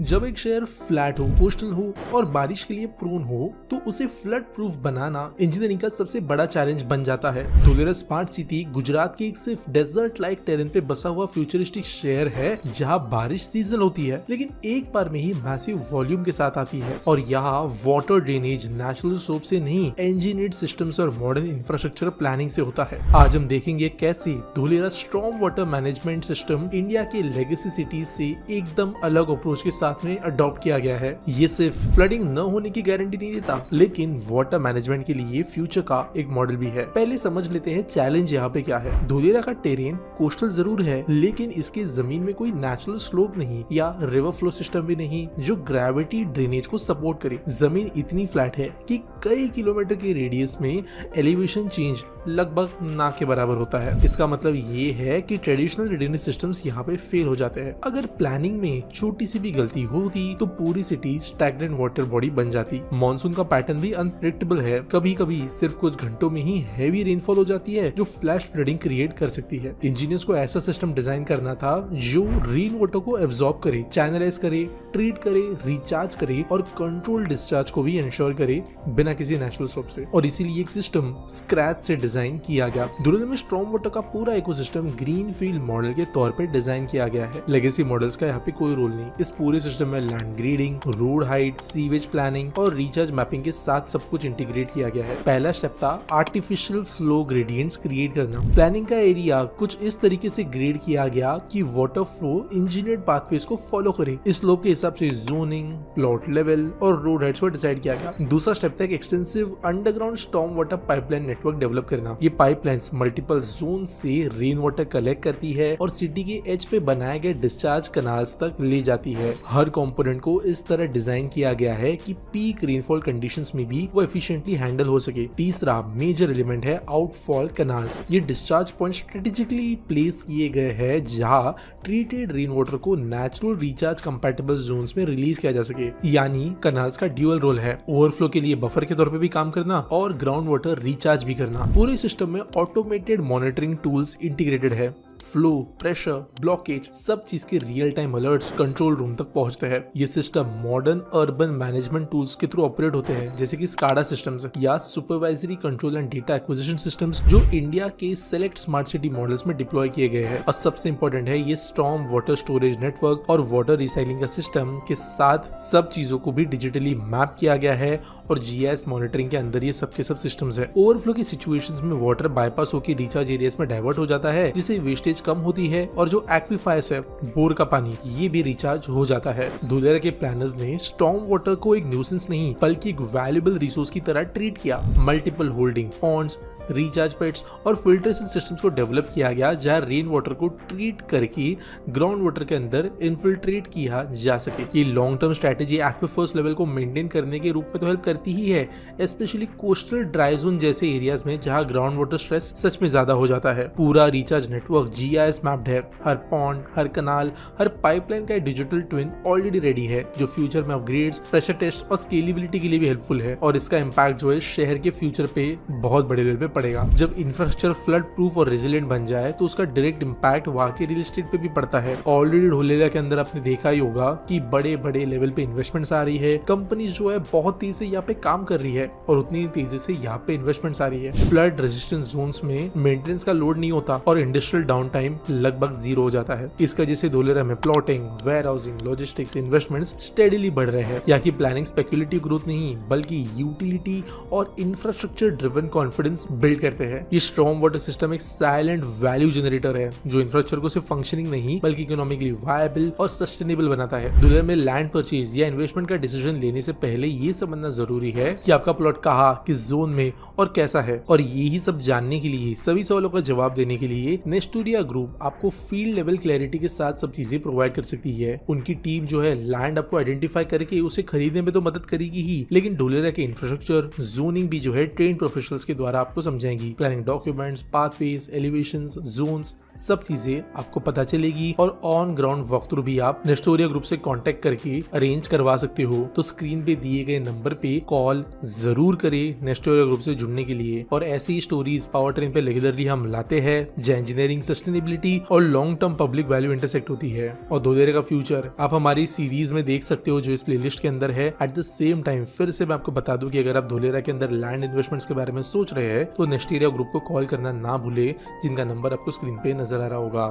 जब एक शहर फ्लैट हो, कोस्टल हो और बारिश के लिए प्रोन हो तो उसे फ्लड प्रूफ बनाना इंजीनियरिंग का सबसे बड़ा चैलेंज बन जाता है। धुलेरा स्मार्ट सिटी गुजरात के एक सिर्फ डेजर्ट लाइक टेरेन पे बसा हुआ फ्यूचरिस्टिक शहर है जहाँ बारिश सीजनल होती है लेकिन एक बार में ही मैसिव वॉल्यूम के साथ आती है और यहाँ वाटर ड्रेनेज नेचुरल सोप से नहीं इंजीनियर्ड सिस्टम्स और मॉडर्न इंफ्रास्ट्रक्चर प्लानिंग से होता है। आज हम देखेंगे कैसे Dholera strong water management system India के लेगेसी सिटीज से एकदम अलग अप्रोच के साथ में अडॉप्ट किया गया है। ये सिर्फ फ्लडिंग न होने की गारंटी नहीं देता लेकिन वाटर मैनेजमेंट के लिए फ्यूचर का एक मॉडल भी है। पहले समझ लेते हैं चैलेंज यहाँ पे क्या है। धुलेरा का टेरेन कोस्टल जरूर है लेकिन इसके जमीन में कोई नेचुरल स्लोप नहीं या रिवर फ्लो सिस्टम भी नहीं जो ग्रेविटी ड्रेनेज को सपोर्ट करे। जमीन इतनी फ्लैट है कि कई किलोमीटर के रेडियस में एलिवेशन चेंज लगभग ना के बराबर होता है। इसका मतलब ये है कि ट्रेडिशनल ड्रेनेज सिस्टम्स यहाँ पे फेल हो जाते हैं। अगर प्लानिंग में छोटी सी भी गलती होती तो पूरी सिटी स्टैग्नेंट वाटर बॉडी बन जाती। मॉनसून का पैटर्न भी अनप्रेडिक्टेबल है। कभी कभी सिर्फ कुछ घंटों में ही हैवी रेनफॉल हो जाती है जो फ्लैश फ्लडिंग क्रिएट कर सकती है। इंजीनियर्स को ऐसा सिस्टम डिजाइन करना था जो रेन वाटर को एब्जॉर्ब करे, चैनलाइज करे, ट्रीट करे, रिचार्ज करे और कंट्रोल डिस्चार्ज को भी इंश्योर करे बिना किसी नेचुरल सोर्स से। और इसीलिए एक सिस्टम स्क्रैच से डिजाइन किया गया। धुलेरा में स्ट्रॉन्ग वाटर का पूरा इकोसिस्टम ग्रीन फील्ड मॉडल के तौर पर डिजाइन किया गया है। लेगेसी मॉडल्स का यहाँ पे कोई रोल नहीं। इस पूरे सिस्टम में land grading, road height, sewage planning और रिचार्ज मैपिंग के साथ सब कुछ इंटीग्रेट किया गया है। पहला स्टेप था आर्टिफिशियल फ्लो ग्रेडियंट्स क्रिएट करना। प्लानिंग का एरिया कुछ इस तरीके से ग्रेड किया गया कि वाटर फ्लो इंजीनियर्ड पाथवेज को फॉलो करे। इस स्लोप के हिसाब से जोनिंग, प्लॉट लेवल और रोड हाइट्स को डिसाइड किया गया। दूसरा स्टेप था extensive underground storm water pipeline network develop करना। ये पाइपलाइंस मल्टीपल जोन से रेन वाटर कलेक्ट करती है और सिटी के एज पे बनाए गए डिस्चार्ज कनाल्स तक ले जाती है। हर कंपोनेंट को इस तरह डिजाइन किया गया है कि पीक रेनफॉल कंडीशंस में भी वो एफिशिएंटली हैंडल हो सके। तीसरा मेजर एलिमेंट है आउटफॉल कनाल्स। ये डिस्चार्ज पॉइंट स्ट्रेटेजिकली प्लेस किए गए हैं जहां ट्रीटेड रेन वाटर को नेचुरल रिचार्ज कंपैटिबल जोन्स में रिलीज किया जा सके। यानी कनाल्स का ड्यूअल रोल है, ओवरफ्लो के लिए बफर के तौर पे भी काम करना और ग्राउंड वाटर रिचार्ज भी करना। पूरे सिस्टम में ऑटोमेटेड मॉनिटरिंग टूल्स इंटीग्रेटेड है। फ्लो, प्रेशर, ब्लॉकेज सब चीज के real time alerts control room तक पहुंचते हैं। ये system modern urban management tools के थ्रू ऑपरेट होते हैं जैसे कि स्काडा सिस्टम्स या supervisory control and data acquisition systems जो इंडिया के सेलेक्ट स्मार्ट सिटी मॉडल्स में डिप्लॉय किए गए हैं। और सबसे इंपॉर्टेंट है ये स्टॉर्म वाटर स्टोरेज नेटवर्क और वाटर रिसाइकलिंग का सिस्टम के साथ सब चीजों को भी डिजिटली मैप किया गया है और जीआईएस मॉनिटरिंग के अंदर ये सब के सब सिस्टम्स है। ओवरफ्लो की सिचुएशंस में वाटर बाईपास होकर रिचार्ज एरियाज में डाइवर्ट हो जाता है जिससे वेस्टेज कम होती है और जो एक्विफायर्स है बोर का पानी ये भी रिचार्ज हो जाता है। धुलेरा के प्लानर्स ने स्टॉर्म वाटर को एक न्यूसेंस नहीं बल्कि एक वैल्यूएबल रिसोर्स की तरह ट्रीट किया। Multiple holding ponds, recharge pits और फिल्ट्रेशन सिस्टम्स को डेवलप किया गया जहां रेन वाटर को ट्रीट करके ग्राउंड वाटर के अंदर इन्फिल्ट्रेट किया जा सके। ये long term strategy aquifers level को मेंटेन करने के रूप में तो हेल्प करती ही है, स्पेशली कोस्टल ड्राई जोन जैसे एरियाज में जहां ग्राउंड वाटर स्ट्रेस सच में ज्यादा हो जाता है। पूरा रिचार्ज नेटवर्क जीआईएस मैप्ड है। हर पॉन्ड, हर कनाल, हर पाइपलाइन का डिजिटल ट्विन ऑलरेडी रेडी है जो फ्यूचर में अपग्रेड्स, प्रेशर टेस्ट और स्केलेबिलिटी के लिए भी हेल्पफुल है। और इसका इम्पैक्ट जो है शहर के फ्यूचर पे बहुत बड़े लेवल पे पड़ेगा। जब इंफ्रास्ट्रक्चर फ्लड प्रूफ और रेजिलिएंट बन जाए तो उसका डायरेक्ट इम्पैक्ट वहाँ के रियल एस्टेट पे भी पड़ता है। ऑलरेडी धुलेरा के अंदर आपने देखा ही होगा कि बड़े बड़े लेवल पे इन्वेस्टमेंट्स आ रही है। कंपनीज जो है बहुत तेजी से यहाँ पे काम कर रही है और उतनी तेजी से यहाँ पे इन्वेस्टमेंट्स आ रही है। फ्लड रेजिस्टेंट जोन्स में मेंटेनेंस का लोड नहीं होता और इंडस्ट्रियल डाउन टाइम लगभग 0 हो जाता है। इस वजह से धुलेरा में plotting, warehousing, logistics investments steadily बढ़ रहे हैं। यहाँ की प्लानिंग स्पेक्युलेटिव ग्रोथ नहीं बल्कि यूटिलिटी और इंफ्रास्ट्रक्चर ड्रिवन कॉन्फिडेंस बिल्ड करते हैं। ये स्ट्रॉन्ग वाटर सिस्टम एक साइलेंट वैल्यू जनरेटर है जो इंफ्रास्ट्रक्चर को सिर्फ फंक्शनिंग नहीं बल्कि इकोनॉमिकली वायबल और सस्टेनेबल बनाता है। धुलेरा में लैंड परचेज या इन्वेस्टमेंट का डिसीजन लेने से पहले ये समझना जरूरी है कि आपका प्लॉट कहाँ, किस जोन में और कैसा है। और यही सब जानने के लिए, सभी सवालों का जवाब देने के लिए नेस्टोरिया ग्रुप आपको फील्ड लेवल क्लैरिटी के साथ सब चीजें प्रोवाइड कर सकती है। उनकी टीम जो है लैंड आपको आइडेंटिफाई करके उसे खरीदने में तो मदद करेगी ही लेकिन धुलेरा के इंफ्रास्ट्रक्चर जोनिंग भी जो है ट्रेन प्रोफेशनल्स के द्वारा आपको समझाएंगी। Planning documents, pathways, elevations, zones सब चीजें आपको पता चलेगी और ऑन ग्राउंड वॉक थ्रू भी आप नेस्टोरिया ग्रुप से कांटेक्ट करके अरेंज करवा सकते हो। तो स्क्रीन पे दिए गए नंबर पे कॉल जरूर करें नेस्टोरिया ग्रुप से जुड़ने के लिए। और ऐसी स्टोरीज पावर ट्रेन पे रेगुलरली हम लाते हैं जहाँ इंजीनियरिंग, सस्टेनेबिलिटी और long term public value intersect होती है। और धुलेरा का फ्यूचर आप हमारी सीरीज में देख सकते हो जो इस प्लेलिस्ट के अंदर है। एट द सेम टाइम फिर से मैं आपको बता दूं कि अगर आप धुलेरा के अंदर लैंड इन्वेस्टमेंट्स के बारे में सोच रहे हैं तो नेस्टेरिया ग्रुप को कॉल करना ना भूले, जिनका नंबर आपको स्क्रीन पे नजर आ रहा होगा।